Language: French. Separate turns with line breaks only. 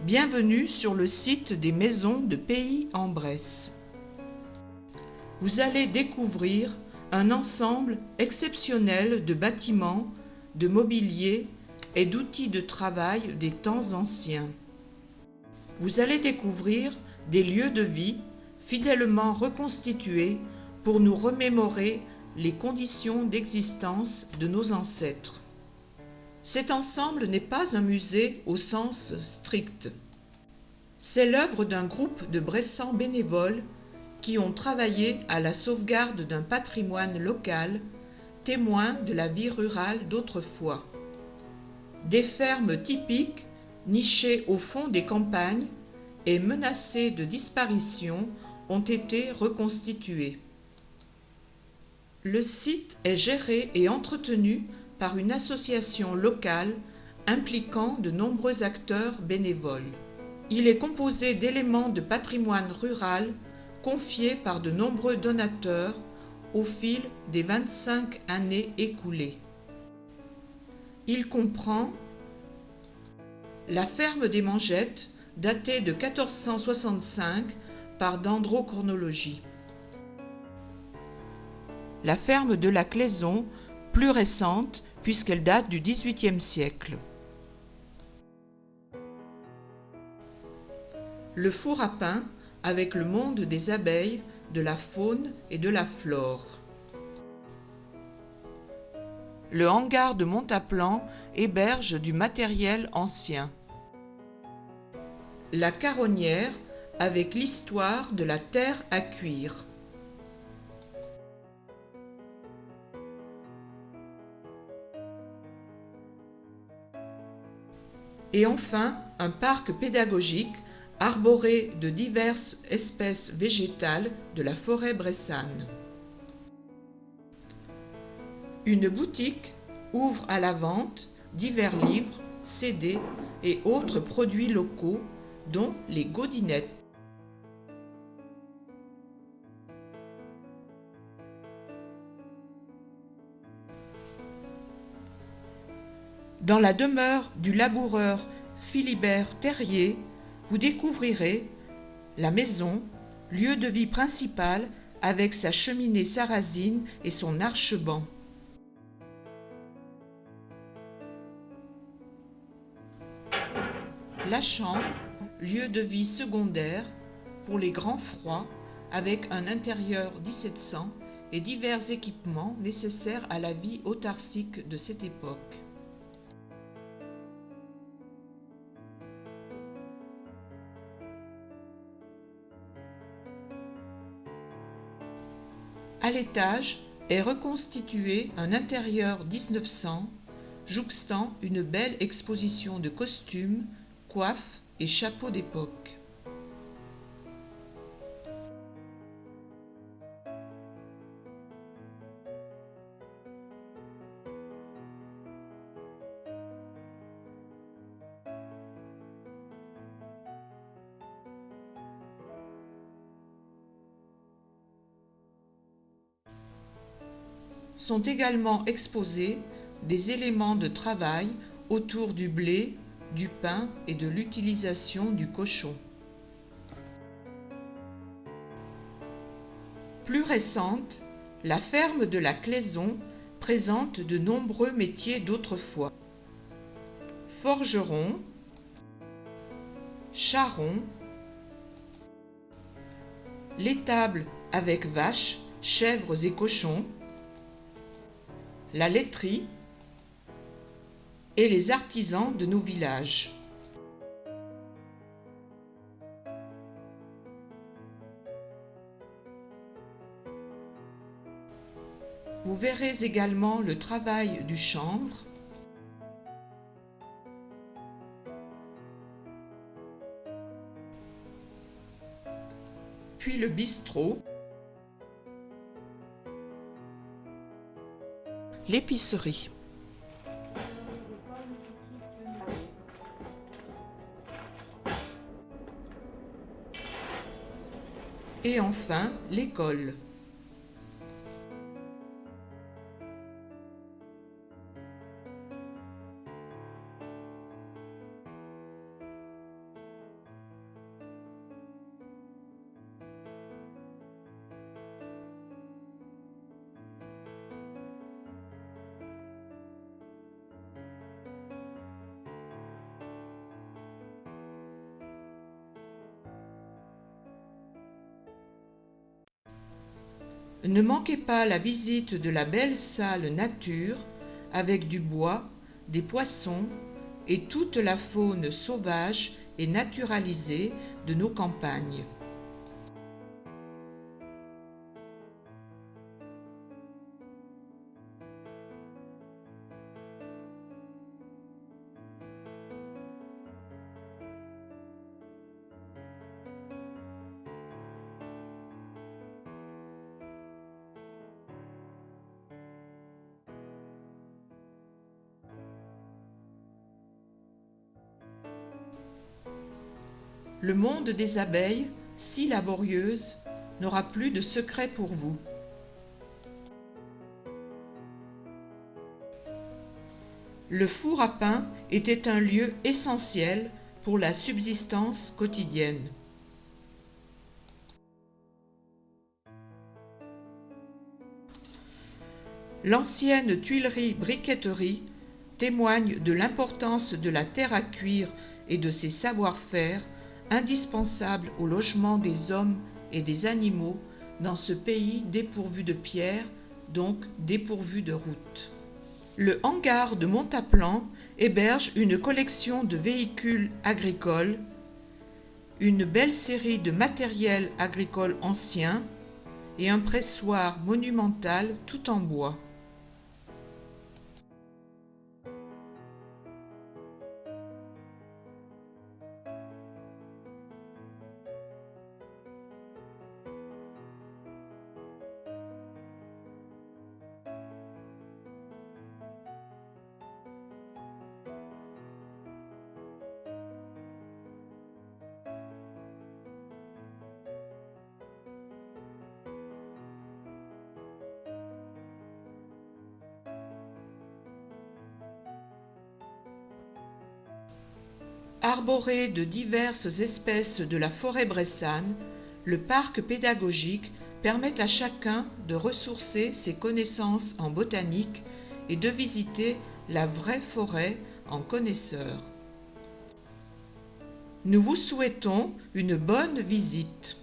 Bienvenue sur le site des Maisons de Pays en Bresse. Vous allez découvrir un ensemble exceptionnel de bâtiments, de mobilier et d'outils de travail des temps anciens. Vous allez découvrir des lieux de vie fidèlement reconstitués pour nous remémorer les conditions d'existence de nos ancêtres. Cet ensemble n'est pas un musée au sens strict. C'est l'œuvre d'un groupe de Bressans bénévoles qui ont travaillé à la sauvegarde d'un patrimoine local, témoin de la vie rurale d'autrefois. Des fermes typiques, nichées au fond des campagnes et menacées de disparition, ont été reconstituées. Le site est géré et entretenu par une association locale impliquant de nombreux acteurs bénévoles. Il est composé d'éléments de patrimoine rural confiés par de nombreux donateurs au fil des 25 années écoulées. Il comprend la ferme des Mangettes, datée de 1465 par dendrochronologie. La ferme de la Claison, plus récente puisqu'elle date du XVIIIe siècle. Le four à pain avec le monde des abeilles, de la faune et de la flore. Le hangar de Montaplan héberge du matériel ancien. La Caronnière avec l'histoire de la terre à cuire. Et enfin, un parc pédagogique arboré de diverses espèces végétales de la forêt bressane. Une boutique ouvre à la vente divers livres, CD et autres produits locaux, dont les godinettes. Dans la demeure du laboureur Philibert Terrier, vous découvrirez la maison, lieu de vie principal avec sa cheminée sarrasine et son archebanc. La chambre, lieu de vie secondaire pour les grands froids avec un intérieur 1700 et divers équipements nécessaires à la vie autarcique de cette époque. À l'étage est reconstitué un intérieur 1900, jouxtant une belle exposition de costumes, coiffes et chapeaux d'époque. Sont également exposés des éléments de travail autour du blé, du pain et de l'utilisation du cochon. Plus récente, la ferme de la Claison présente de nombreux métiers d'autrefois. Forgeron, charron, l'étable avec vaches, chèvres et cochons, la laiterie et les artisans de nos villages. Vous verrez également le travail du chanvre, puis le bistrot, l'épicerie. Et enfin, l'école. Ne manquez pas la visite de la belle salle nature avec du bois, des poissons et toute la faune sauvage et naturalisée de nos campagnes. Le monde des abeilles, si laborieuse, n'aura plus de secret pour vous. Le four à pain était un lieu essentiel pour la subsistance quotidienne. L'ancienne tuilerie-briquetterie témoigne de l'importance de la terre à cuire et de ses savoir-faire indispensables au logement des hommes et des animaux dans ce pays dépourvu de pierres, donc dépourvu de routes. Le hangar de Montaplan héberge une collection de véhicules agricoles, une belle série de matériel agricole ancien et un pressoir monumental tout en bois. Arboré de diverses espèces de la forêt bressane, le parc pédagogique permet à chacun de ressourcer ses connaissances en botanique et de visiter la vraie forêt en connaisseur. Nous vous souhaitons une bonne visite.